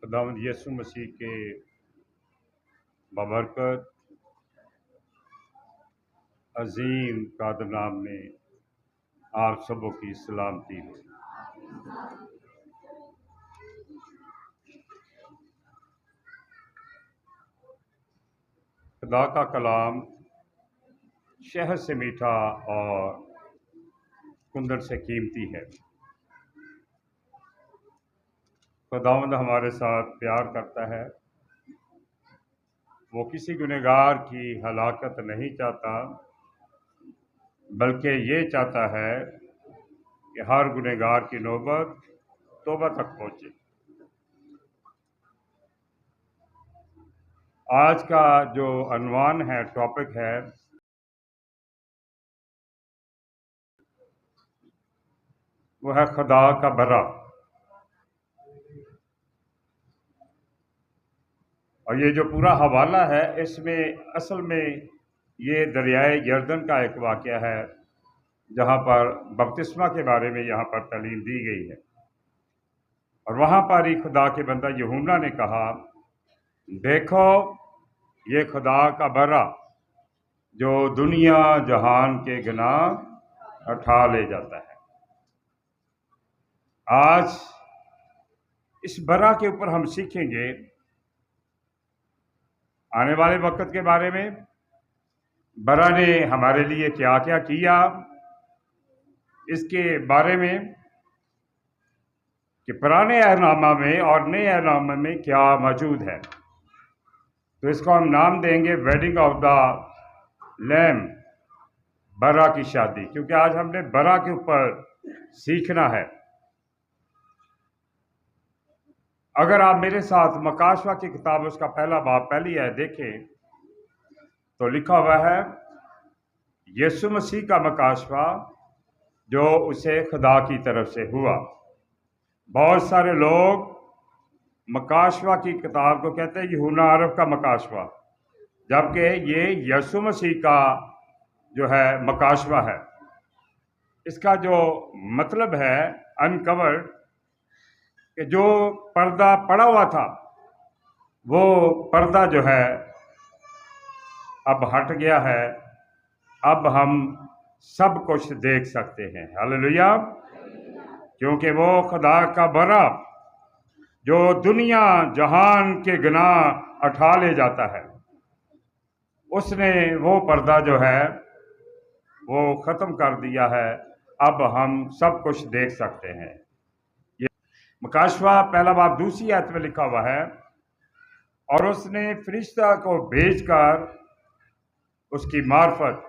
खुदावंद यीशु मसीह के बबरकत अजीम कादर नाम में आप सबों की सलामती हो। खुदा का कलाम शहद से मीठा और कुंदन से कीमती है। खुदावंद हमारे साथ प्यार करता है। वो किसी गुनहगार की हलाकत नहीं चाहता, बल्कि ये चाहता है कि हर गुनहगार की नौबत तौबा तक पहुंचे। आज का जो अनवान है, टॉपिक है, वो है खुदा का बरा। और ये जो पूरा हवाला है, इसमें असल में ये दरियाए यर्दन का एक वाक़या है, जहाँ पर बपतिस्मा के बारे में यहाँ पर तालीम दी गई है। और वहाँ पर ही खुदा के बंदा यूहन्ना ने कहा, देखो ये खुदा का बरा जो दुनिया जहान के गुनाह उठा ले जाता है। आज इस बरा के ऊपर हम सीखेंगे आने वाले वक्त के बारे में। बरा ने हमारे लिए क्या क्या किया, इसके बारे में कि पुराने अहनामा में और नए अहनामा में क्या मौजूद है। तो इसको हम नाम देंगे वेडिंग ऑफ द लैम, बरा की शादी, क्योंकि आज हमने बरा के ऊपर सीखना है। अगर आप मेरे साथ मकाशवा की किताब उसका पहला बाब पहली आयत देखें तो लिखा हुआ है, यीशु मसीह का मकाशवा जो उसे खुदा की तरफ से हुआ। बहुत सारे लोग मकाशवा की किताब को कहते हैं यूहन्ना अरब का मकाशवा, जबकि ये यीशु मसीह का जो है मकाशवा है। इसका जो मतलब है अनकवर्ड, कि जो पर्दा पड़ा हुआ था वो पर्दा जो है अब हट गया है। अब हम सब कुछ देख सकते हैं। हालेलुया। क्योंकि वो खुदा का बरा जो दुनिया जहान के गुनाह उठा ले जाता है, उसने वो पर्दा जो है वो ख़त्म कर दिया है। अब हम सब कुछ देख सकते हैं। ये मकाशवा पहला बाब दूसरी आयत में लिखा हुआ है, और उसने फरिश्ता को भेजकर उसकी मार्फत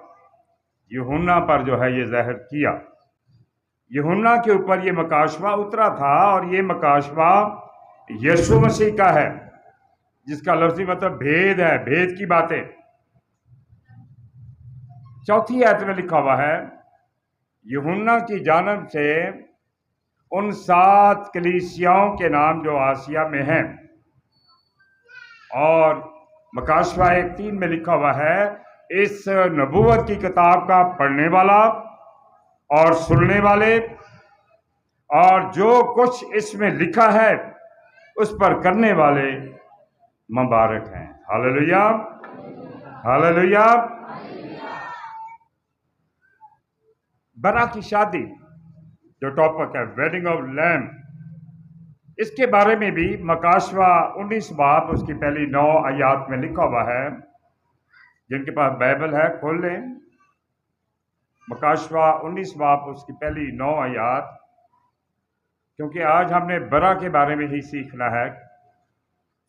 यूहन्ना पर जो है ये ज़ाहिर किया। यूहन्ना के ऊपर ये मकाशवा उतरा था, और ये मकाशवा यीशु मसीह का है, जिसका लफ्ज़ी मतलब भेद है, भेद की बातें। चौथी आयत में लिखा हुआ है, यूहन्ना की जानब से उन 7 कलीसियाओं के नाम जो आसिया में हैं। और मकाशवा 1:3 में लिखा हुआ है, इस नबूवत की किताब का पढ़ने वाला और सुनने वाले और जो कुछ इसमें लिखा है उस पर करने वाले मुबारक हैं। Hallelujah, hallelujah. बरा की शादी जो टॉपिक है, वेडिंग ऑफ लैम, इसके बारे में भी मकाशवा 19 बाब उसकी पहली 9 आयात में लिखा हुआ है। जिनके पास बाइबल है खोल लें, मकाशवा 19 बाब उसकी पहली 9 आयात, क्योंकि आज हमने बरा के बारे में ही सीखना है।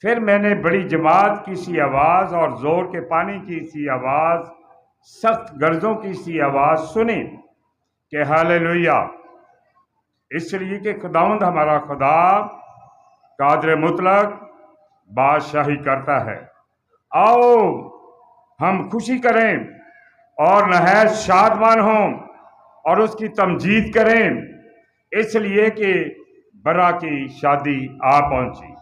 फिर मैंने बड़ी जमात की सी आवाज़ और ज़ोर के पानी की सी आवाज़, सख्त गर्जों की सी आवाज़ सुनी कि हालेलुया, इसलिए कि खुदावंद हमारा खुदा कादिर मुतलक बादशाही करता है। आओ हम खुशी करें और नहायत शादमान हों और उसकी तमजीद करें, इसलिए कि बरा की शादी आ पहुंची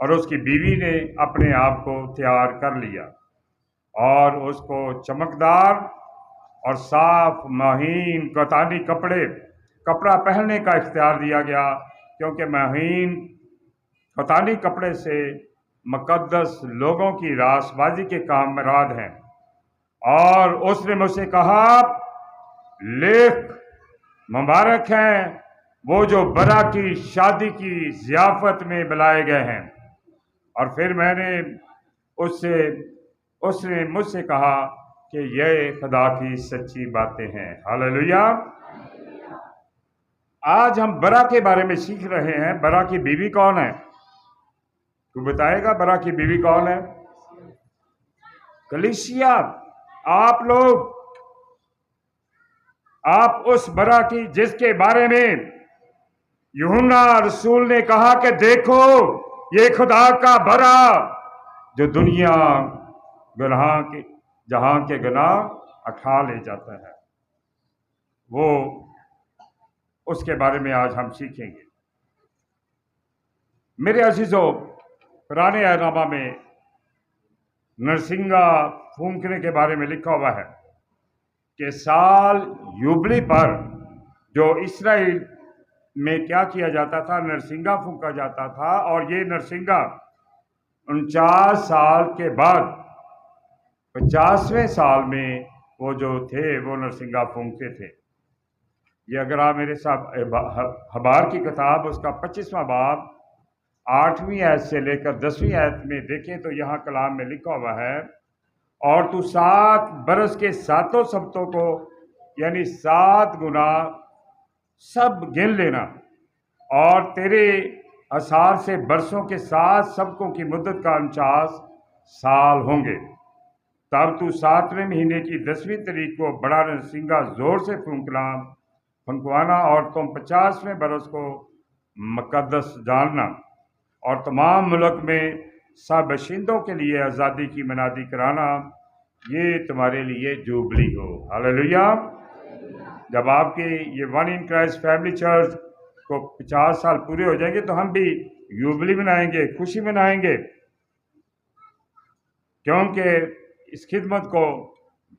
और उसकी बीवी ने अपने आप को तैयार कर लिया और उसको चमकदार और साफ महीन कतानी कपड़ा पहनने का इख्तियार दिया गया, क्योंकि महीन खतानी कपड़े से मुकद्दस लोगों की रासबाजी के काम मराद हैं। और उसने मुझसे कहा, लेख मुबारक हैं वो जो बरा की शादी की ज़ियाफ़त में बुलाए गए हैं। और फिर उसने मुझसे कहा कि ये खुदा की सच्ची बातें हैं। हालेलुया। आज हम बरा के बारे में सीख रहे हैं। बरा की बीवी कौन है? तू बताएगा बरा की बीवी कौन है? कलीसिया। आप उस बरा की जिसके बारे में यूहन्ना रसूल ने कहा कि देखो ये खुदा का बरा जो दुनिया जहां के गुनाह उठा ले जाता है, वो उसके बारे में आज हम सीखेंगे। मेरे अजीजों, पुराने अहदनामा में नरसिंगा फूंकने के बारे में लिखा हुआ है कि साल युबली पर जो इस्राएल में क्या किया जाता था, नरसिंगा फूंका जाता था। और ये नरसिंगा 49 साल के बाद 50वें साल में वो जो थे वो नरसिंगा फूंकते थे। ये अगर आप मेरे साथ हबार की किताब उसका 25वां बाब 8वीं आयत से लेकर 10वीं आयत में देखें तो यहाँ कलाम में लिखा हुआ है, और तू 7 बरस के 7 सब्तों को यानी 7 गुना सब गिन लेना, और तेरे असार से बरसों के 7 सबकों की मुद्दत का 49 साल होंगे। तब तू 7वें महीने की 10वीं तारीख को बड़ा नरसिंगा जोर से फुंकवाना, और तुम 50वें बरस को मुकद्दस जानना, और तमाम मुल्क में सब बशिंदों के लिए आज़ादी की मनादी कराना। ये तुम्हारे लिए जुबली हो। हालेलुया। जब आपके ये one in Christ family church को 50 साल पूरे हो जाएंगे तो हम भी जुबली मनाएंगे, खुशी मनाएंगे, क्योंकि इस खिदमत को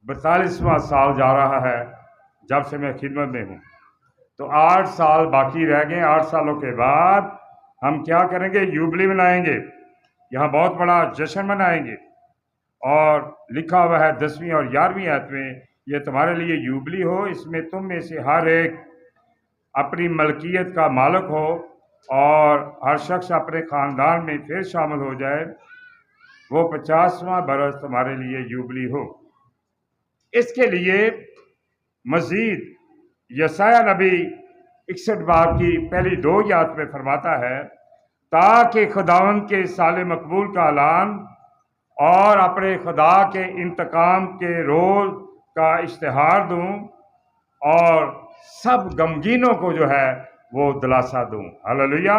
42वां साल जा रहा है जब से मैं खिदमत में हूँ। तो 8 साल बाकी रह गए। 8 सालों के बाद हम क्या करेंगे? जुबली मनाएंगे, यहाँ बहुत बड़ा जश्न मनाएंगे। और लिखा हुआ है 10वीं और 11वीं आयत में, ये तुम्हारे लिए जुबली हो, इसमें तुम में से हर एक अपनी मलकियत का मालिक हो, और हर शख्स अपने ख़ानदान में फिर शामिल हो जाए। वो 50वां बरस तुम्हारे लिए जुबली हो। इसके लिए मज़ीद यशाया नबी 61 बाब की पहली 2 आयत में फरमाता है, ताकि खुदावंद के साले मकबूल का ऐलान और अपने खुदा के इंतकाम के रोज़ का इश्तिहार दूं, और सब गमगीनों को जो है वो दिलासा दूं। हालेलुया।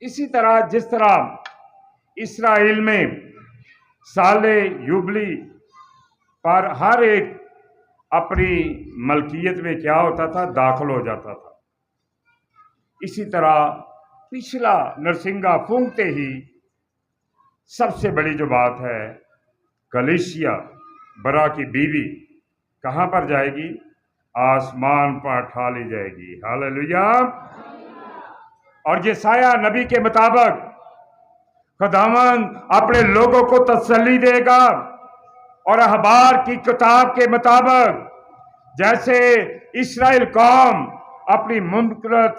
इसी तरह जिस तरह इस्राएल में साले युबली पर हर एक अपनी मलकियत में क्या होता था? दाखिल हो जाता था। इसी तरह पिछला नरसिंगा फूंकते ही सबसे बड़ी जो बात है, कलीसिया बरा की बीवी कहाँ पर जाएगी? आसमान पर उठा ली जाएगी। हालेलुया। और यशाया नबी के मुताबिक खुदावंद अपने लोगों को तसल्ली देगा, और अहबार की किताब के मुताबिक जैसे इस्राएल कौम अपनी मुमकिनत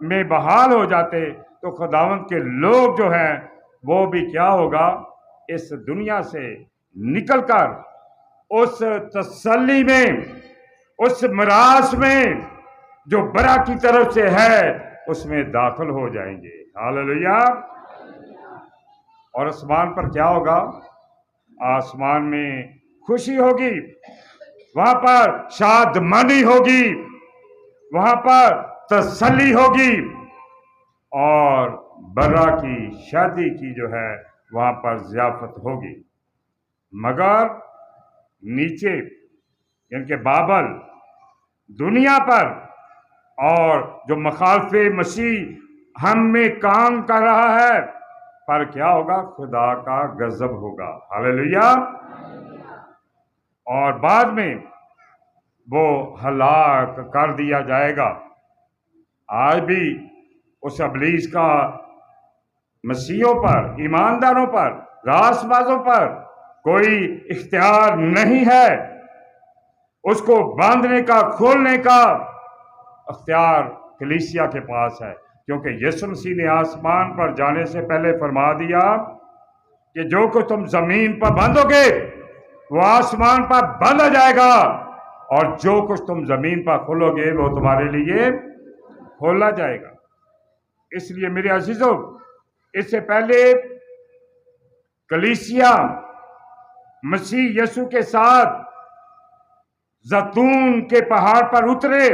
में बहाल हो जाते, तो खुदावंद के लोग जो हैं वो भी क्या होगा? इस दुनिया से निकलकर उस तसल्ली में, उस मिरास में जो बरा की तरफ से है उसमें दाखिल हो जाएंगे। हालेलुया। और आसमान पर क्या होगा? आसमान में खुशी होगी, वहां पर शादमानी होगी, वहां पर तसल्ली होगी, और बरा की शादी की जो है वहां पर ज़ियाफत होगी। मगर नीचे यानी कि बाबल दुनिया पर, और जो मखालफे मसीह हम में काम कर रहा है, पर क्या होगा? खुदा का गजब होगा। हालेलुया। और बाद में वो हलाक कर दिया जाएगा। आज भी उस अबलीस का मसीहों पर, ईमानदारों पर, रासबाजों पर कोई इख्तियार नहीं है। उसको बांधने का, खोलने का इख्तियार कलीसिया के पास है, क्योंकि यीशु मसीह ने आसमान पर जाने से पहले फरमा दिया कि जो कुछ तुम जमीन पर बांधोगे वो आसमान पर बांधा जाएगा, और जो कुछ तुम जमीन पर खोलोगे वो तुम्हारे लिए खोला जाएगा। इसलिए मेरे अजीजों, इससे पहले कलीसिया मसीह यीशु के साथ जैतून के पहाड़ पर उतरे,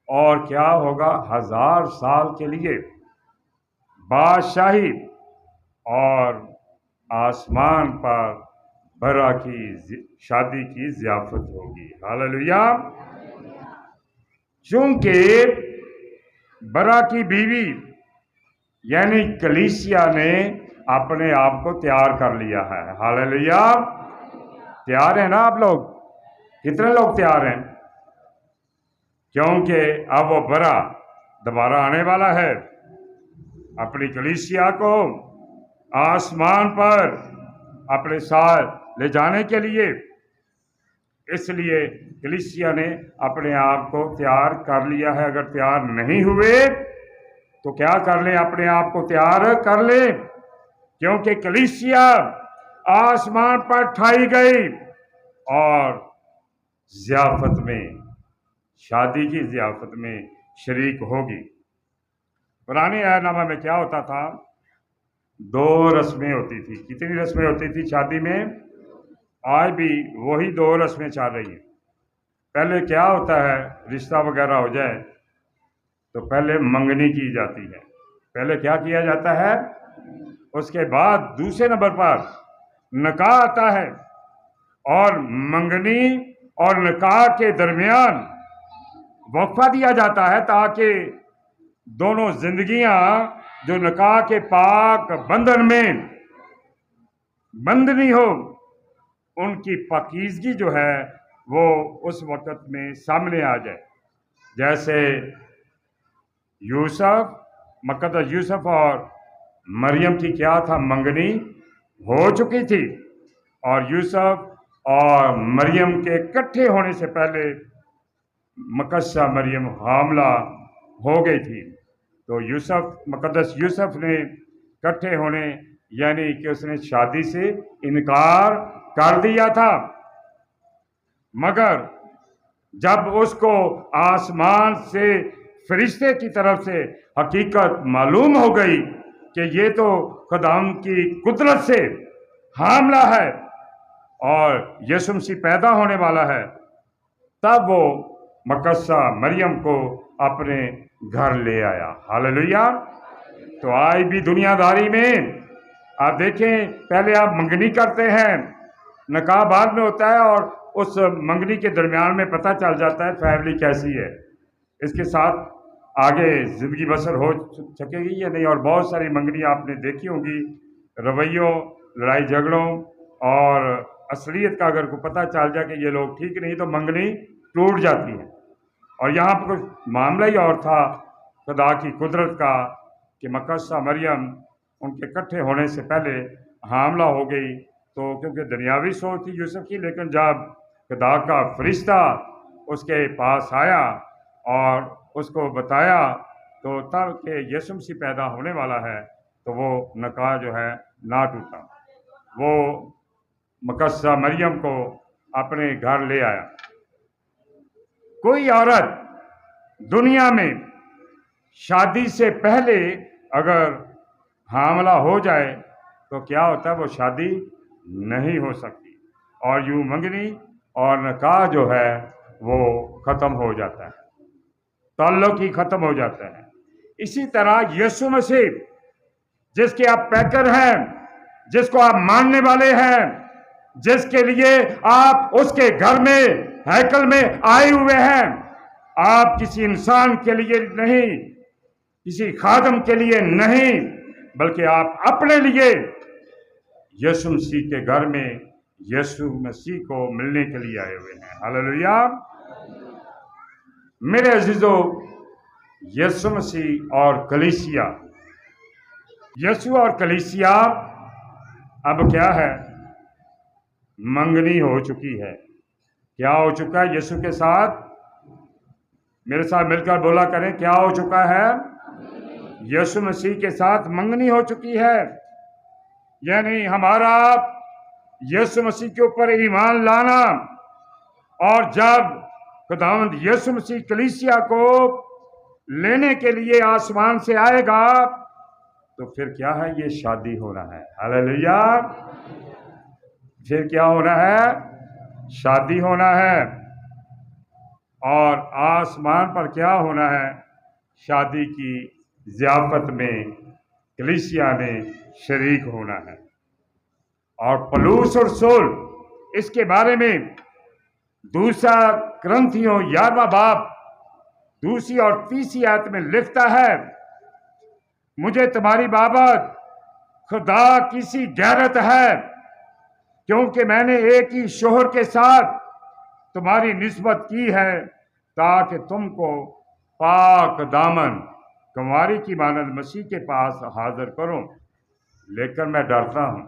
और क्या होगा, 1000 साल के लिए बादशाही और आसमान पर बरा की शादी की ज़ियाफत होगी। हालेलुया। चूंकि बरा की बीवी यानी कलीसिया ने अपने आप को तैयार कर लिया है। हालेलुया। तैयार है ना आप लोग? कितने लोग तैयार हैं? क्योंकि अब वो बरा दोबारा आने वाला है अपनी कलीसिया को आसमान पर अपने साथ ले जाने के लिए। इसलिए कलीसिया ने अपने आप को तैयार कर लिया है। अगर तैयार नहीं हुए तो क्या कर लें? अपने आप को तैयार कर लें, क्योंकि कलीसिया आसमान पर ठाई गई और ज़ियाफत में, शादी की ज़ियाफत में शरीक होगी। पुराने अहदनामा में क्या होता था? 2 रस्में होती थी। कितनी रस्में होती थी शादी में? आज भी वही 2 रस्में चल रही हैं। पहले क्या होता है, रिश्ता वगैरह हो जाए तो पहले मंगनी की जाती है। पहले क्या किया जाता है? उसके बाद दूसरे नंबर पर निकाह आता है, और मंगनी और निकाह के दरमियान वक्फा दिया जाता है, ताकि दोनों जिंदगियां जो निकाह के पाक बंधन में बंधनी हो, उनकी पाकीज़गी जो है वो उस वक़्त में सामने आ जाए। जैसे यूसुफ, मुक़द्दस यूसुफ और मरियम की क्या था? मंगनी हो चुकी थी, और यूसुफ और मरियम के इकट्ठे होने से पहले मुक़द्दस मरियम हामला हो गई थी। तो यूसुफ, मुक़द्दस यूसुफ ने इकट्ठे होने यानी कि उसने शादी से इनकार कर दिया था, मगर जब उसको आसमान से फरिश्ते की तरफ से हकीकत मालूम हो गई कि ये तो खुदाम की कुदरत से हामला है और यीशु मसीह पैदा होने वाला है, तब वो मुक़द्दस मरियम को अपने घर ले आया। हालेलुया। तो आज भी दुनियादारी में आप देखें, पहले आप मंगनी करते हैं, निकाह बाद में होता है, और उस मंगनी के दरमियान में पता चल जाता है फैमिली कैसी है, इसके साथ आगे ज़िंदगी बसर हो सकेगी या नहीं। और बहुत सारी मंगनी आपने देखी होंगी, रवैयों, लड़ाई झगड़ों और असलियत का अगर को पता चल जाए कि ये लोग ठीक नहीं, तो मंगनी टूट जाती है। और यहाँ पर कुछ मामला ही और था खुदा की कुदरत का कि मुक़द्दस मरियम उनके इकट्ठे होने से पहले हामला हो गई। तो क्योंकि दुनियावी सोच थी यूसुफ की, लेकिन जब खुदा का फरिश्ता उसके पास आया और उसको बताया, तो तब के यीशु मसीह पैदा होने वाला है, तो वो निकाह जो है ना टूटा। वो मुक़द्दस मरियम को अपने घर ले आया। कोई औरत दुनिया में शादी से पहले अगर हामला हो जाए तो क्या होता है? वो शादी नहीं हो सकती, और यूं मंगनी और निकाह जो है वो ख़त्म हो जाता है, ताल्लुक़ ही ख़त्म हो जाता है। इसी तरह यीशु मसीह जिसके आप पैकर हैं, जिसको आप मानने वाले हैं, जिसके लिए आप उसके घर में, हैकल में आए हुए हैं, आप किसी इंसान के लिए नहीं, किसी खादम के लिए नहीं, बल्कि आप अपने लिए यीशु मसीह के घर में यीशु मसीह को मिलने के लिए आए हुए हैं। हालेलुया। मेरे अजीजों, यीशु मसीह और कलीसिया यीशु और कलीसिया अब क्या है? मंगनी हो चुकी है। क्या हो चुका है यीशु के साथ? मेरे साथ मिलकर बोला करें, क्या हो चुका है? यीशु मसीह के साथ मंगनी हो चुकी है। यानी हमारा यीशु मसीह के ऊपर ईमान लाना, और जब खुदावंद यीशु मसीह कलीसिया को लेने के लिए आसमान से आएगा तो फिर क्या है? ये शादी होना है। हालेलुया। फिर क्या होना है? शादी होना है। और आसमान पर क्या होना है? शादी की ज़ियाफत में कलीसिया ने शरीक होना है। और पौलुस और सौल इसके बारे में दूसरा करंथियों 11वां बाब 2 और 3 आयत में लिखता है, मुझे तुम्हारी बाबत खुदा की सी गैरत है, क्योंकि मैंने एक ही शोहर के साथ तुम्हारी निस्बत की है, ताकि तुमको पाक दामन कुंवारी की मानद मसीह के पास हाजिर करूं। लेकिन मैं डरता हूं।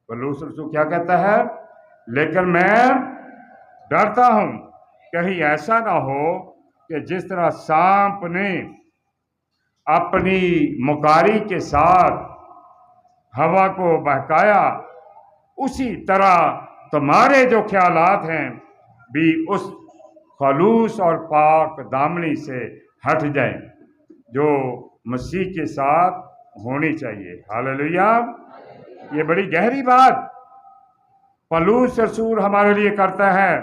पौलुस रसूल क्या कहता है? लेकिन मैं डरता हूं, कहीं ऐसा ना हो कि जिस तरह सांप ने अपनी मुकारी के साथ हवा को बहकाया, उसी तरह तुम्हारे जो ख्यालात हैं भी उस खलूस और पाक दामनी से हट जाएं जो मसीह के साथ होनी चाहिए। हालेलुया। ये बड़ी गहरी बात पौलुस रसूल हमारे लिए करता है।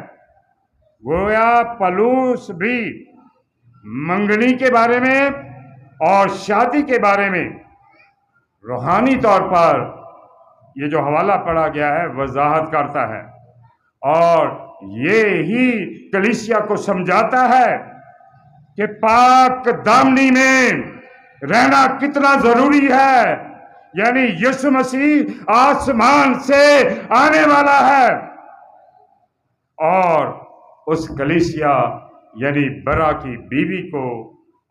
गोया पौलुस भी मंगनी के बारे में और शादी के बारे में रूहानी तौर पर ये जो हवाला पढ़ा गया है वजाहत करता है, और ये ही कलीसिया को समझाता है कि पाक दामनी में रहना कितना जरूरी है। यानी यीशु मसीह आसमान से आने वाला है और उस कलीसिया यानी बरा की बीवी को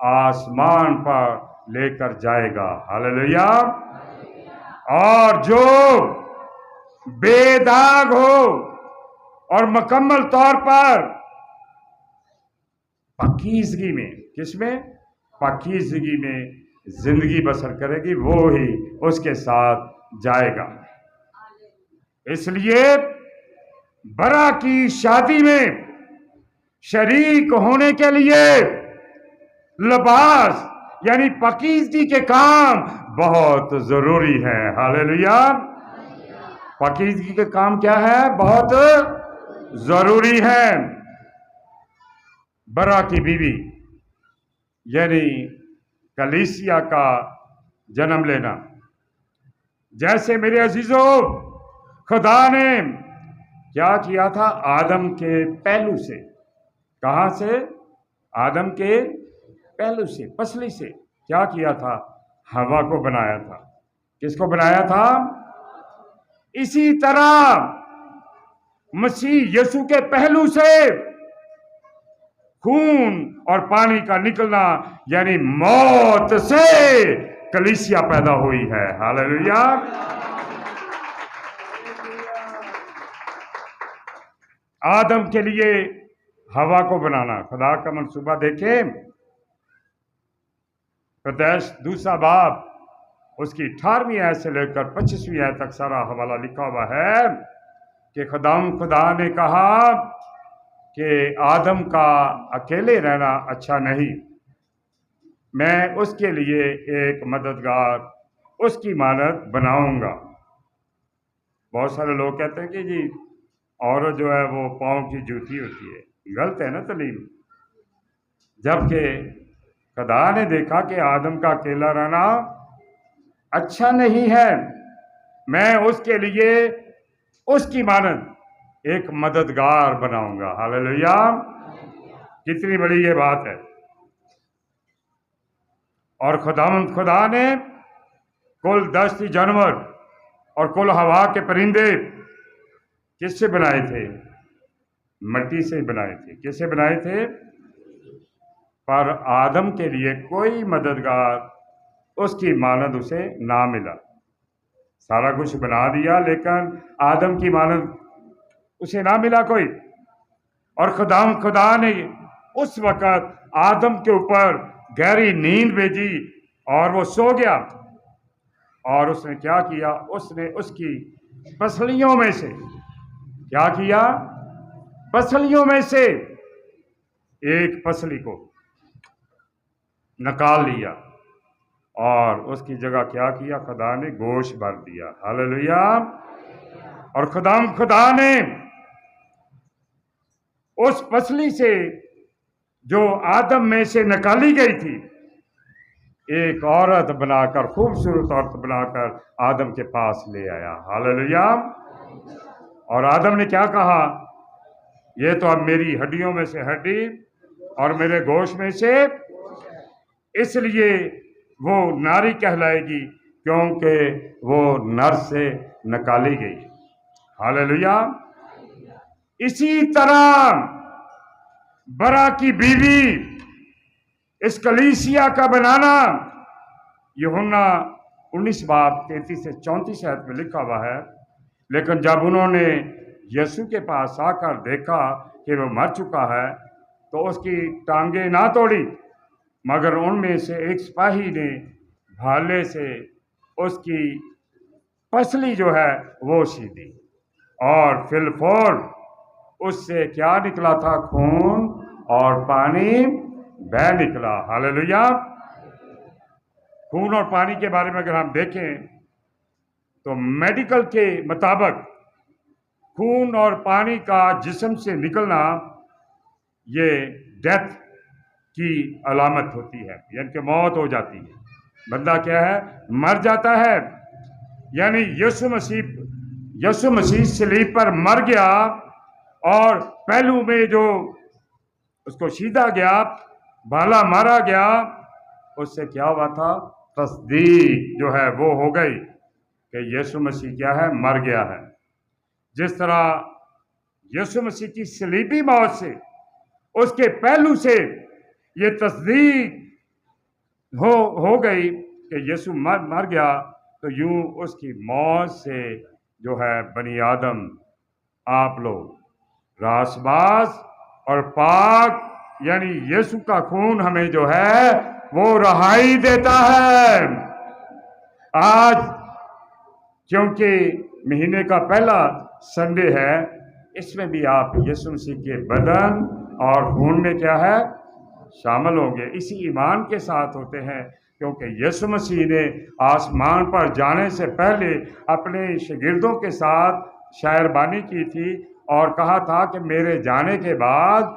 आसमान पर लेकर जाएगा। हालेलुया। और जो बेदाग हो और मुकम्मल तौर पर पाकीज़गी में, किसमें? पाकीज़गी में जिंदगी बसर करेगी, वो ही उसके साथ जाएगा। इसलिए बरा की शादी में शरीक होने के लिए लिबास यानी पाकीज़गी के काम बहुत जरूरी है। हालेलुया। पाकीज़गी के काम क्या है? बहुत जरूरी है। बरा की बीवी यानी कलीसिया का जन्म लेना। जैसे मेरे अजीजों, खुदा ने क्या किया था? आदम के पहलू से। कहां से? आदम के पहलू से, पसली से क्या किया था? हवा को बनाया था। किसको बनाया था? इसी तरह मसीह यीशु के पहलू से खून और पानी का निकलना यानी मौत से कलीसिया पैदा हुई है। हालेलुया। आदम के लिए हवा को बनाना, खुदा का मंसूबा देखें। प्रदेश 2 बाब उसकी 18वीं आयत से लेकर 25वीं आयत तक सारा हवाला लिखा हुआ है कि खुदा ने कहा कि आदम का अकेले रहना अच्छा नहीं, मैं उसके लिए एक मददगार उसकी मानद बनाऊंगा। बहुत सारे लोग कहते हैं कि जी औरत जो है वो पाँव की जूती होती है। गलत है ना तालीम। जबकि खुदा ने देखा कि आदम का अकेला रहना अच्छा नहीं है, मैं उसके लिए उसकी मानद एक मददगार बनाऊंगा। हालेलुया। कितनी बड़ी ये बात है। और खुदा ने कुल 10 जानवर और कुल हवा के परिंदे किससे बनाए थे? मिट्टी से बनाए थे। किससे बनाए थे? पर आदम के लिए कोई मददगार उसकी मानद उसे ना मिला। सारा कुछ बना दिया लेकिन आदम की मानद उसे ना मिला कोई। और खुदा ने उस वक़्त आदम के ऊपर गहरी नींद भेजी और वो सो गया। और उसने क्या किया, उसने उसकी पसलियों में से क्या किया, पसलियों में से एक पसली को निकाल लिया और उसकी जगह क्या किया, खुदा ने गोश्त भर दिया। हालेलुया। और खुदा ने उस पसली से जो आदम में से निकाली गई थी, एक औरत बनाकर, खूबसूरत औरत बनाकर आदम के पास ले आया। हालेलुया। और आदम ने क्या कहा, ये तो अब मेरी हड्डियों में से हड्डी और मेरे गोश्त में से, इसलिए वो नारी कहलाएगी क्योंकि वो नर से निकाली गई। हालेलुया। इसी तरह बरा की बीवी, इस कलीसिया का बनाना, यूहन्ना 19:33 से 34 आयत में लिखा हुआ है। लेकिन जब उन्होंने यीशु के पास आकर देखा कि वो मर चुका है तो उसकी टांगे ना तोड़ी, मगर उनमें से एक सिपाही ने भाले से उसकी पसली जो है वो सीधी और फिलफोर उससे क्या निकला था, खून और पानी बह निकला। हालेलुया। खून और पानी के बारे में अगर हम देखें तो मेडिकल के मुताबिक खून और पानी का जिस्म से निकलना ये डेथ की अलामत होती है, यानी कि मौत हो जाती है। बंदा क्या है, मर जाता है। यानी यीशु मसीह सलीब पर मर गया और पहलू में जो उसको सीधा गया, भाला मारा गया, उससे क्या हुआ था, तस्दीक जो है वो हो गई कि यीशु मसीह क्या है, मर गया है। जिस तरह यीशु मसीह की सलीबी मौत से, उसके पहलू से ये तस्दीक हो गई कि यीशु मर गया, तो यूं उसकी मौत से जो है बनी आदम, आप लोग रासबास और पाक, यानी यीशु का खून हमें जो है वो रहाई देता है। आज क्योंकि महीने का पहला संडे है, इसमें भी आप यीशु मसीह के बदन और खून में क्या है, शामिल होंगे। इसी ईमान के साथ होते हैं क्योंकि यीशु मसीह ने आसमान पर जाने से पहले अपने शागिर्दों के साथ शायरबानी की थी और कहा था कि मेरे जाने के बाद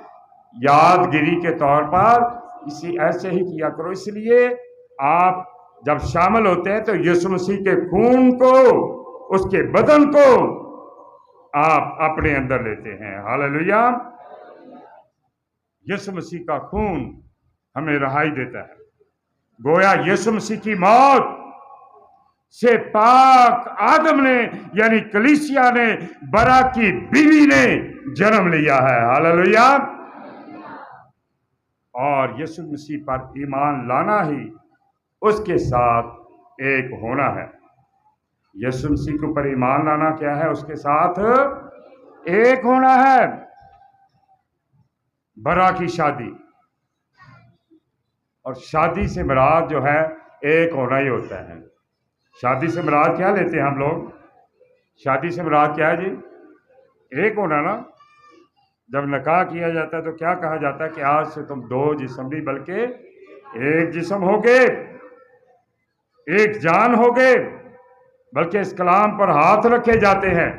यादगिरी के तौर पर इसी ऐसे ही किया करो। इसलिए आप जब शामिल होते हैं तो यीशु मसीह के खून को, उसके बदन को आप अपने अंदर लेते हैं। हालेलुया। यीशु मसीह का खून हमें रहाई देता है। गोया यीशु मसीह की मौत से पाक आदम ने, यानी कलीसिया ने, बरा की बीवी ने जन्म लिया है। हालेलुया। और यीशु मसीह पर ईमान लाना ही उसके साथ एक होना है। यीशु मसीह के ऊपर ईमान लाना क्या है, उसके साथ एक होना है। बरा की शादी, और शादी से मुराद जो है एक होना ही होता है। शादी से मुराद क्या लेते हैं हम लोग, शादी से मुराद क्या है जी, एक होना ना। जब निकाह किया जाता है तो क्या कहा जाता है कि आज से तुम दो जिस्म नहीं बल्कि एक जिस्म हो गए, एक जान हो गए। बल्कि इस कलाम पर हाथ रखे जाते हैं,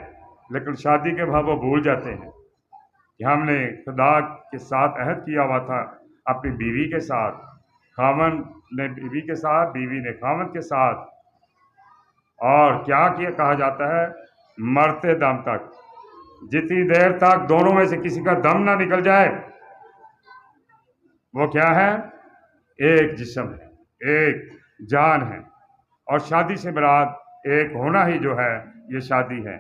लेकिन शादी के बाद वो भूल जाते हैं कि हमने खुदा के साथ अहद किया हुआ था, अपनी बीवी के साथ, खामन ने बीवी के साथ, बीवी ने खामन के साथ। और क्या किया कहा जाता है, मरते दम तक, जितनी देर तक दोनों में से किसी का दम ना निकल जाए, वो क्या है, एक जिस्म है, एक जान है। और शादी से मुराद एक होना ही जो है ये शादी है।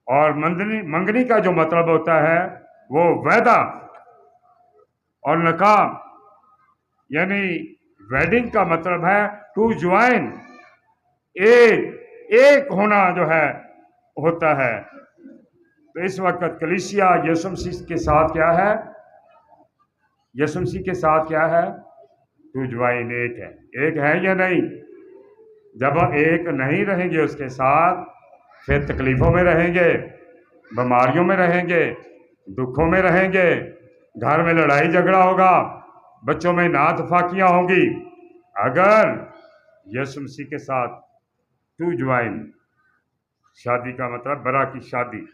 और मंगनी का जो मतलब होता है वो वादा, और निकाह यानी वेडिंग का मतलब है टू ज्वाइन, एक होना जो है होता है। तो इस वक्त कलीसिया यीशु मसीह के साथ क्या है? यीशु मसीह के साथ क्या है? टू ज्वाइन, एक है या नहीं? जब हम एक नहीं रहेंगे उसके साथ, फिर तकलीफों में रहेंगे, बीमारियों में रहेंगे, दुखों में रहेंगे, घर में लड़ाई झगड़ा होगा, बच्चों में नातफाकियां होंगी। अगर यीशु मसीह के साथ टू ज्वाइन, शादी का मतलब बरा की शादी,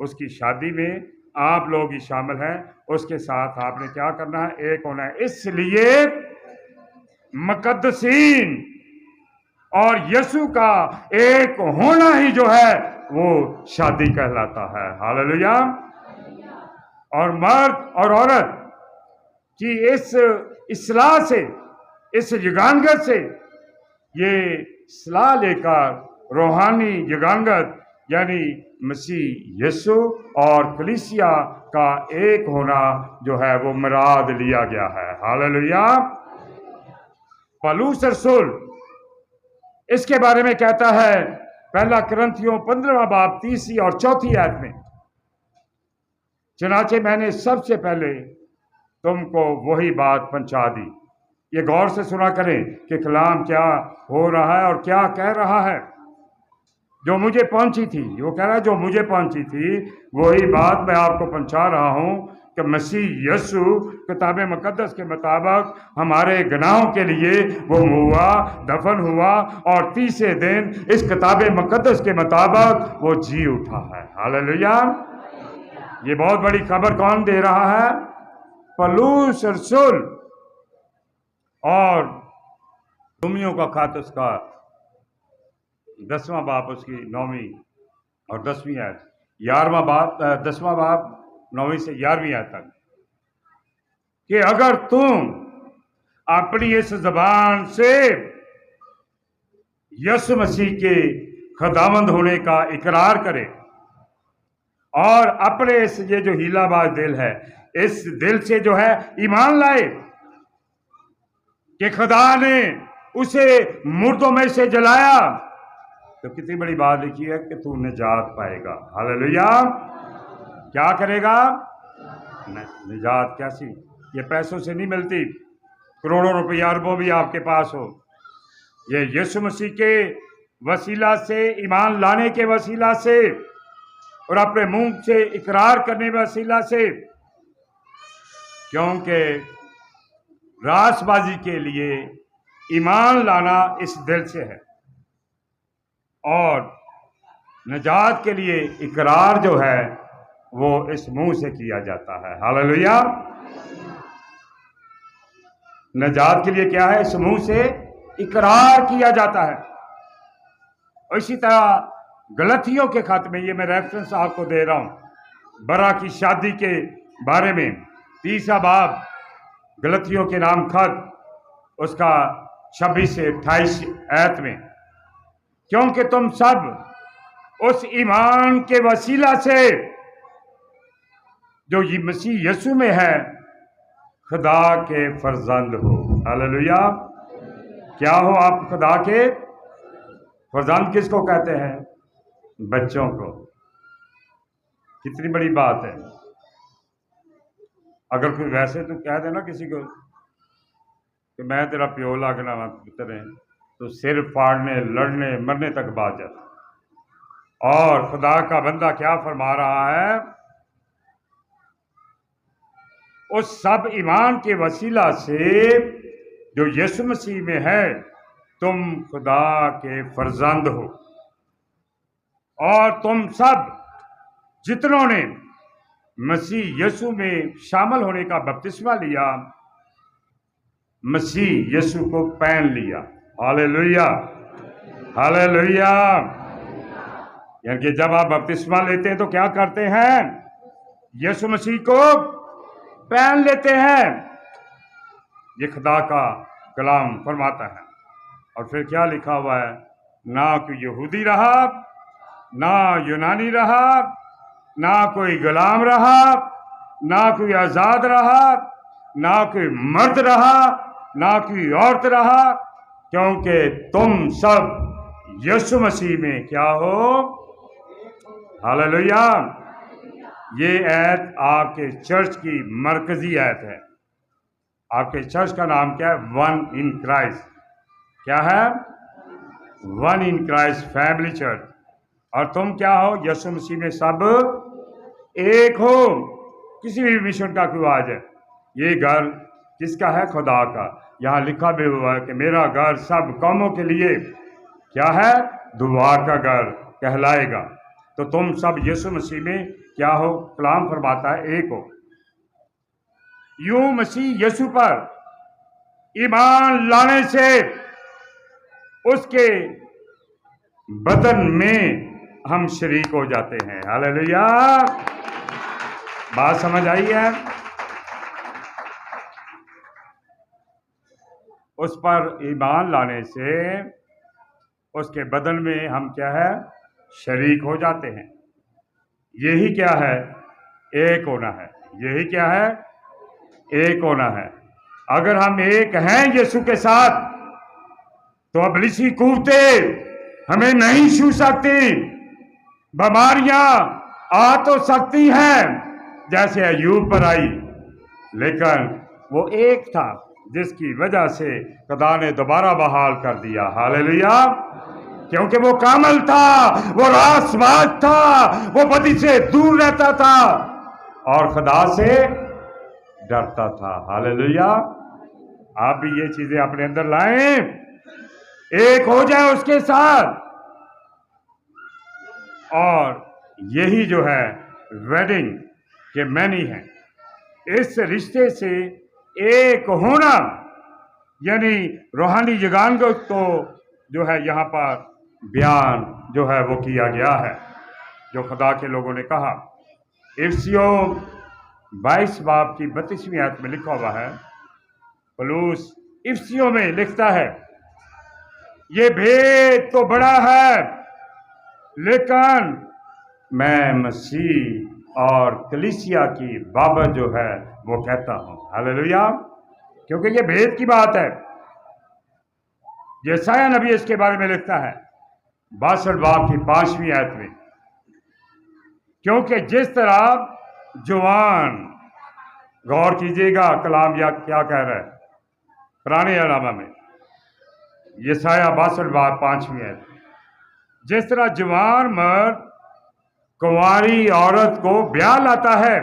उसकी शादी में आप लोग ही शामिल हैं, उसके साथ आपने क्या करना है? एक होना है। इसलिए मुकद्दसीन और यीशु का एक होना ही जो है वो शादी कहलाता है। हालेलुया। और मर्द और औरत की इस इस्लाह से, इस युगांगत से, ये सलाह लेकर रूहानी युगांगत यानी मसीह यीशु और कलीसिया का एक होना जो है वो मुराद लिया गया है। हालेलुया। पौलुस रसूल इसके बारे में कहता है, पहला कुरिन्थियों 15वां बाब 3 और 4 आयत में, चनाचे मैंने सबसे पहले तुमको वही बात पहुंचा दी। ये गौर से सुना करें कि कलाम क्या हो रहा है और क्या कह रहा है। जो मुझे पहुंची थी, वो कह रहा है जो मुझे पहुंची थी वही बात मैं आपको पहुंचा रहा हूं कि मसीह यीशु किताब मुकद्दस के मुताबिक हमारे गुनाहों के लिए वो हुआ, दफन हुआ और तीसरे दिन इस किताब मुकद्दस के मुताबिक वो जी उठा है। हालेलुया। ये बहुत बड़ी खबर कौन दे रहा है? पौलुस रसूल। और रोमियों का खत उसका 10वां बाब उसकी 9वीं और 10वीं आयत, 11वां बाब 10वां बाब 9वीं से 11वीं आयत तक, कि अगर तुम अपनी इस जबान से यीशु मसीह के खुदावंद होने का इकरार करे और अपने इस ये जो हीलाबाज दिल है, इस दिल से जो है ईमान लाए कि खुदा ने उसे मुर्दों में से जलाया, तो कितनी बड़ी बात लिखी है कि तू निजात पाएगा। हालेलुया। क्या करेगा? निजात कैसी? ये पैसों से नहीं मिलती, करोड़ों रुपया अरबों भी आपके पास हो। ये यीशु मसीह के वसीला से, ईमान लाने के वसीला से और अपने मुंह से इकरार करने वसीला से, क्योंकि रासबाजी के लिए ईमान लाना इस दिल से है और निजात के लिए इकरार जो है वो इस मुंह से किया जाता है। हालेलुया। निजात के लिए क्या है? इस मुंह से इकरार किया जाता है। और इसी तरह गलतियों के खत में, ये मैं रेफरेंस आपको दे रहा हूं बरा की शादी के बारे में, 3 बाब गलतियों के नाम खत उसका 26 से 28 आयत में, क्योंकि तुम सब उस ईमान के वसीला से जो ये मसीह यीशु में है खुदा के फर्जंद हो। हालेलुया। क्या हो आप? खुदा के फर्जंद। किसको कहते हैं? बच्चों को। कितनी बड़ी बात है। अगर कोई वैसे तो कह देना किसी को कि मैं तेरा प्यो लागना पुत्र है, तो सिर फाड़ने, लड़ने, मरने तक बात जाता। और खुदा का बंदा क्या फरमा रहा है? उस सब ईमान के वसीला से जो यीशु मसीह में है तुम खुदा के फर्जंद हो। और तुम सब जितनों ने मसीह यीशु में शामिल होने का बपतिस्मा लिया, मसीह यीशु को पहन लिया। हालेलुया। हालेलुया। यानी कि जब आप बपतिस्मा लेते हैं तो क्या करते हैं? यीशु मसीह को पहन लेते हैं। ये खुदा का कलाम फरमाता है। और फिर क्या लिखा हुआ है? ना कोई यहूदी रहा, ना यूनानी रहा, ना कोई गुलाम रहा, ना कोई आजाद रहा, ना कोई मर्द रहा, ना कोई और तरह, क्योंकि तुम सब यीशु मसीह में क्या हो। हालेलुया। ये आयत आपके चर्च की मरकजी आयत है। आपके चर्च का नाम क्या है? One in Christ. क्या है? One in Christ family church. और तुम क्या हो? यीशु मसीह में सब एक हो। किसी भी मिशन का क्यों आज है? ये घर किसका है? खुदा का। यहाँ लिखा भी हुआ है कि मेरा घर सब कौमों के लिए क्या है? दुआ का घर कहलाएगा। तो तुम सब यीशु मसीह में क्या हो? कलाम फरमाता है एक हो। यूं मसीह यीशु पर ईमान लाने से उसके बदन में हम शरीक हो जाते हैं। हालेलुया। बात समझ आई है? उस पर ईमान लाने से उसके बदन में हम क्या है? शरीक हो जाते हैं। यही क्या है? एक होना है। यही क्या है? एक होना है। अगर हम एक हैं यीशु के साथ, तो इब्लीसी कुव्वतें हमें नहीं छू सकती। बीमारियां आ तो सकती हैं जैसे अय्यूब पर आई, लेकिन वो एक था जिसकी वजह से खुदा ने दोबारा बहाल कर दिया। हालेलुया। क्योंकि वो कामल था, वो रासबाज था, वो बदी से दूर रहता था और खुदा से डरता था। हालेलुया। आप भी ये चीजें अपने अंदर लाएं, एक हो जाए उसके साथ। और यही जो है वेडिंग के मैनी है। इस रिश्ते से एक होना यानी रूहानी जगान को तो जो है यहाँ पर बयान जो है वो किया गया है, जो खुदा के लोगों ने कहा। इफिसियों 22 बाब की 32वीं आयत में लिखा हुआ है। पौलुस इफिसियों में लिखता है, ये भेद तो बड़ा है, लेकिन मैं मसीह और कलीसिया की बाबत जो है वो कहता हूं। हालेलुया। क्योंकि ये भेद की बात है। यशायाह नबी इसके बारे में लिखता है 62 बाब की 5वीं आयत में, क्योंकि जिस तरह जवान, गौर कीजिएगा कलाम या क्या कह रहा है पुराने अलामा में, यशायाह 62 बाब 5वीं आयत, जिस तरह जवान मर्द कुंवारी औरत को ब्याह लाता है,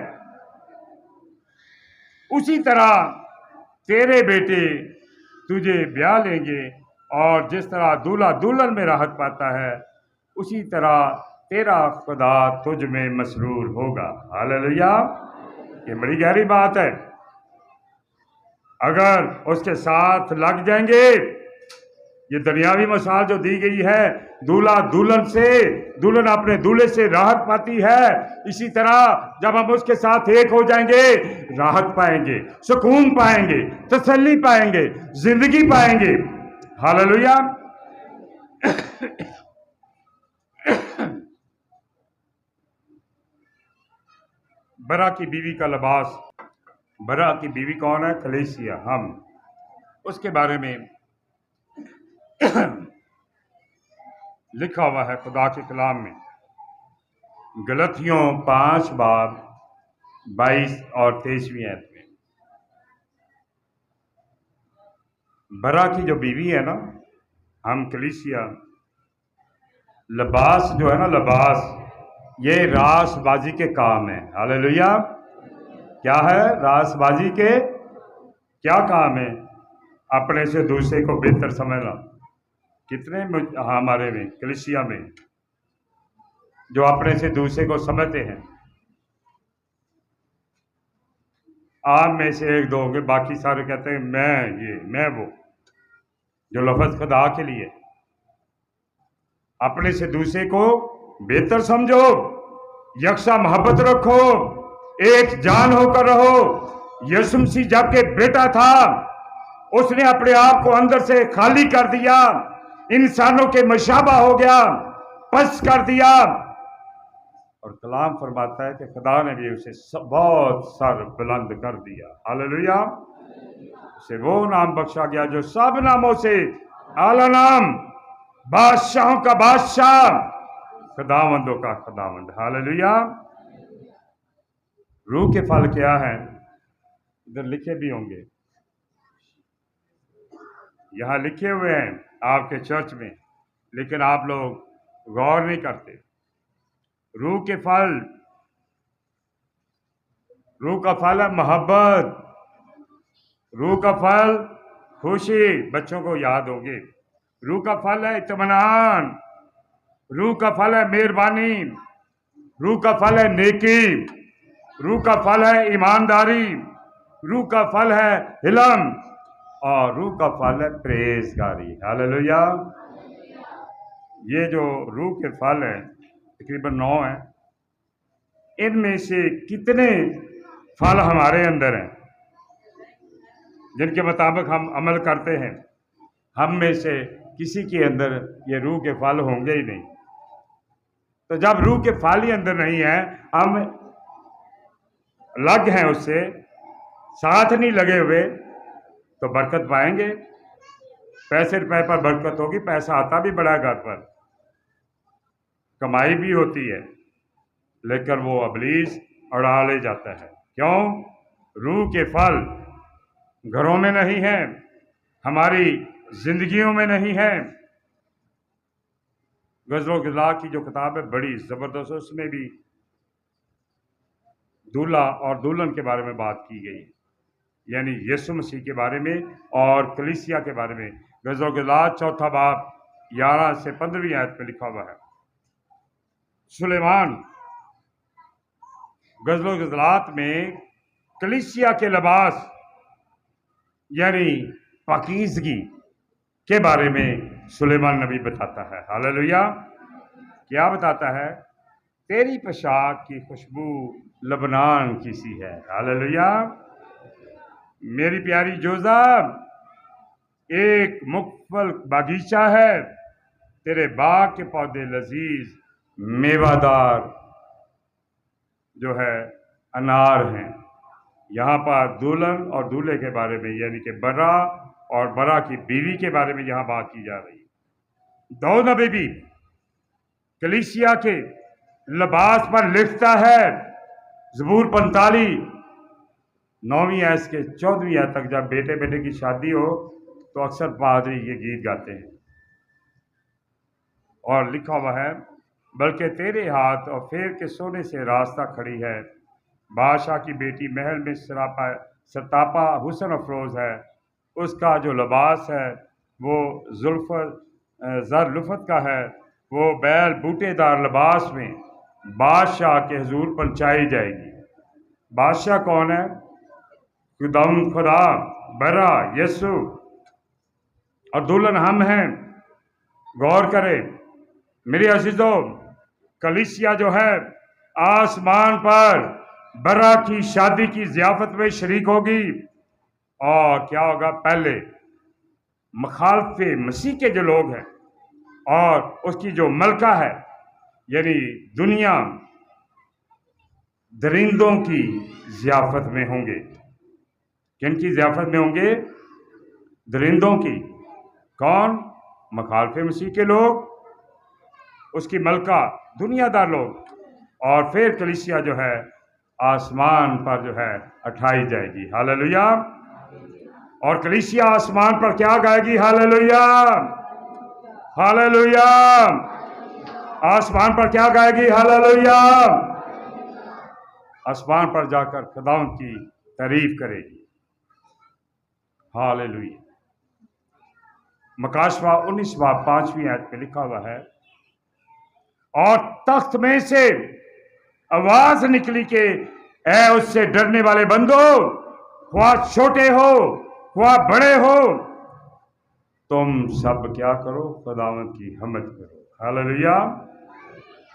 उसी तरह तेरे बेटे तुझे ब्याह लेंगे। और जिस तरह दूल्हा दुल्हन में राहत पाता है, उसी तरह तेरा खुदा तुझ में मसरूर होगा। हालेलुया। ये बड़ी गहरी बात है। अगर उसके साथ लग जाएंगे, ये दुनियावी मिसाल जो दी गई है, दूल्हा दुल्हन से, दुल्हन अपने दूल्हे से राहत पाती है, इसी तरह जब हम उसके साथ एक हो जाएंगे, राहत पाएंगे, सुकून पाएंगे, तसल्ली पाएंगे, जिंदगी पाएंगे। हालेलुया। बरा की बीवी का लिबास। बरा की बीवी कौन है? कलीसिया, हम। उसके बारे में लिखा हुआ है खुदा के कलाम में, गलतियों 5 बाब 22 और 23वीं आयत में। बरा की जो बीवी है ना, हम कलीसिया, लिबास जो है ना, लिबास, ये रासबाजी के काम है। हालेलुया। क्या है? रासबाजी के क्या काम है? अपने से दूसरे को बेहतर समझना। कितने हमारे में कलीसिया में जो अपने से दूसरे को समझते हैं? आप में से एक दो होंगे, बाकी सारे कहते हैं मैं ये मैं वो, जो लफ्ज खुदा के लिए। अपने से दूसरे को बेहतर समझो, यकसा मोहब्बत रखो, एक जान होकर रहो। यीशु मसीह जबकि बेटा था, उसने अपने आप को अंदर से खाली कर दिया, इंसानों के मशाबा हो गया, पस कर दिया। और कलाम फरमाता है कि खुदा ने भी उसे बहुत सर बुलंद कर दिया। हालेलुया। उसे वो नाम बख्शा गया जो सब नामों से आला नाम, बादशाहों का बादशाह, खुदावंदों का खुदावंद। हालेलुया। रूह के फल क्या हैं? इधर लिखे भी होंगे, यहाँ लिखे हुए हैं आपके चर्च में, लेकिन आप लोग गौर नहीं करते। रूह के फल, रूह का फल है मोहब्बत, रूह का फल खुशी, बच्चों को याद होंगे। रूह का फल है इत्मीनान, रूह का फल है मेहरबानी, रूह का फल है नेकी, रूह का फल है ईमानदारी, रूह का फल है हिलम, और रूह का फल है प्रेजगारी। हालेलुया। ये जो रूह के फल हैं तकरीबन 9 हैं। इनमें से कितने फल हमारे अंदर हैं जिनके मुताबिक हम अमल करते हैं? हम में से किसी के अंदर ये रूह के फल होंगे ही नहीं। तो जब रूह के फल ही अंदर नहीं है, हम अलग हैं उससे, साथ नहीं लगे हुए, तो बरकत पाएंगे? पैसे रुपए पर बरकत होगी, पैसा आता भी बड़ा घर पर, कमाई भी होती है, लेकिन वो अबलीस उड़ा ले जाता है। क्यों? रूह के फल घरों में नहीं है, हमारी जिंदगियों में नहीं है। गज़लों गिला की जो किताब है बड़ी ज़बरदस्त, उसमें भी दूल्हा और दुल्हन के बारे में बात की गई, यानी यीशु मसीह के बारे में और कलीसिया के बारे में। गज़लों गिला 4 बाब 11 से 15वीं आयत में लिखा हुआ है। सुलेमान गज़लों गिलात में कलीसिया के लिबास यानी पाकीज़गी के बारे में सुलेमान नबी बताता है। हालेलुया। क्या बताता है? तेरी पोशाक की खुशबू लबनान की सी है। हालेलुया। मेरी प्यारी जोजा एक मुकफल बागीचा है, तेरे बाग के पौधे लजीज मेवादार जो है अनार हैं। यहाँ पर दुल्हन और दूल्हे के बारे में, यानी कि बरा और बरा की बीवी के बारे में यहाँ बात की जा रही है। दाऊद नबी भी कलीसिया के लिबास पर लिखता है, ज़बूर 45 9वीं आयत के 14वीं आयत तक, जब बेटे बेटे की शादी हो तो अक्सर पादरी ये गीत गाते हैं, और लिखा हुआ है, बल्कि तेरे हाथ और फेर के सोने से रास्ता खड़ी है, बादशाह की बेटी महल में सतापा हुस्न अफरोज है, उसका जो लिबास है वो ज़र लुफत का है, वो बैल बूटेदार लिबास में बादशाह के हुजूर पहुंचाई जाएगी। बादशाह कौन है? खुदा, बरा, यीशु, और दुल्हन हम हैं। गौर करें मेरे अजीजों, कलीसिया जो है आसमान पर बरा की शादी की ज़ियाफत में शरीक होगी। और क्या होगा? पहले मुखालफे मसीह के जो लोग हैं और उसकी जो मलका है, यानी दुनिया, दरिंदों की ज़ियाफत में होंगे। किन की ज़ियाफत में होंगे? दरिंदों की। कौन? मुखालफे मसीह के लोग, उसकी मलका दुनियादार लोग, और फिर कलीसिया जो है आसमान पर जो है उठाई जाएगी। हालेलुया। और कलीसिया आसमान पर क्या गाएगी? Hallelujah, hallelujah. आसमान पर क्या गाएगी? हालेलुया। आसमान पर जाकर खुदावंद की तारीफ करेगी। हालेलुया। मकाशवा 19 बाब 5वीं आयत में लिखा हुआ है, और तख्त में से आवाज निकली कि ऐ उससे डरने वाले बंदो, ख्वाह छोटे हो ख्वाह बड़े हो, तुम सब क्या करो? खुदावंद की हमद करो। हालेलुया।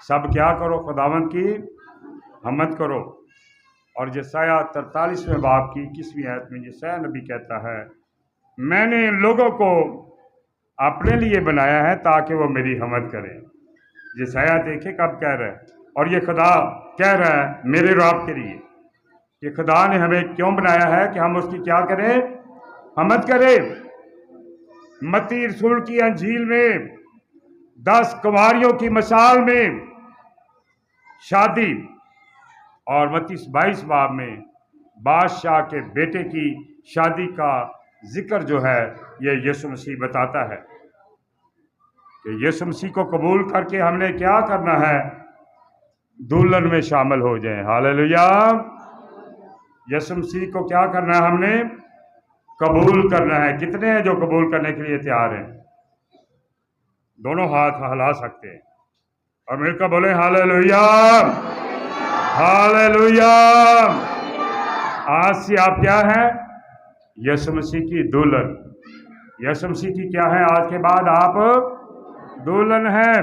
सब क्या करो? खुदावंद की हमद करो। और यशायाह 43वें बाब की 21वीं आयत में यशायाह नबी कहता है, मैंने इन लोगों को अपने लिए बनाया है ताकि वो मेरी हमद करें। यशायाह देखे कब कह रहा है, और ये खुदा कह रहा है मेरे और आपके लिए। ये खुदा ने हमें क्यों बनाया है कि हम उसकी क्या करें? हमद करे। मत्ती रसूल की अंजील में 10 कुंवारियों की मिसाल में शादी, और मत्ती 22 बाब में बादशाह के बेटे की शादी का जिक्र जो है ये यीशु मसीह बताता है कि यीशु मसीह को कबूल करके हमने क्या करना है, दुल्हन में शामिल हो जाएं। हालेलुया। यीशु मसीह को क्या करना है, हमने कबूल करना है। कितने हैं जो कबूल करने के लिए तैयार हैं? दोनों हाथ हिला सकते हैं और मिलकर बोले हालेलुया, हालेलुया। आज से आप क्या हैं? यीशु मसीह की दुल्हन। यीशु मसीह की क्या है? आज के बाद आप दुल्हन हैं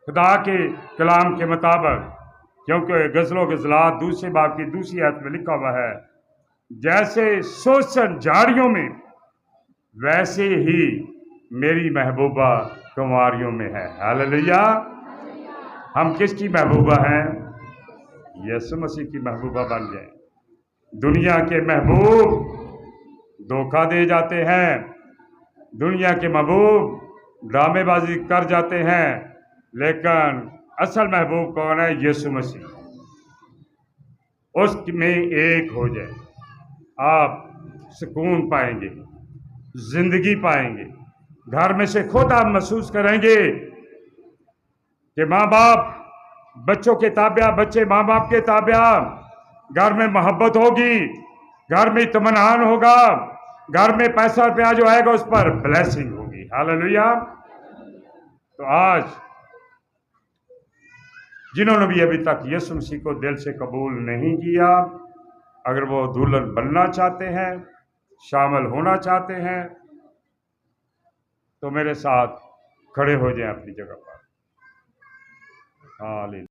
खुदा के कलाम के मुताबिक, क्योंकि गज़लो गज़लात दूसरे बाब की दूसरी आयत में लिखा हुआ है, जैसे सोसन झाड़ियों में वैसे ही मेरी महबूबा कुंवारियों में है। हालेलुया। हम किसकी महबूबा हैं? यीशु मसीह की महबूबा बन जाए। दुनिया के महबूब धोखा दे जाते हैं, दुनिया के महबूब ड्रामेबाजी कर जाते हैं, लेकिन असल महबूब कौन है? यीशु मसीह। उसमें एक हो जाए, आप सुकून पाएंगे, जिंदगी पाएंगे। घर में से खुद आप महसूस करेंगे कि माँ बाप बच्चों के ताबिया, बच्चे माँ बाप के ताबिया। घर में मोहब्बत होगी, घर में इत्मीनान होगा, घर में पैसा रुपया जो आएगा उस पर ब्लेसिंग होगी। हालेलुया। तो आज जिन्होंने भी अभी तक यीशु मसीह को दिल से कबूल नहीं किया, अगर वो दुल्हन बनना चाहते हैं, शामिल होना चाहते हैं, तो मेरे साथ खड़े हो जाएं अपनी जगह पर। हालेलुया।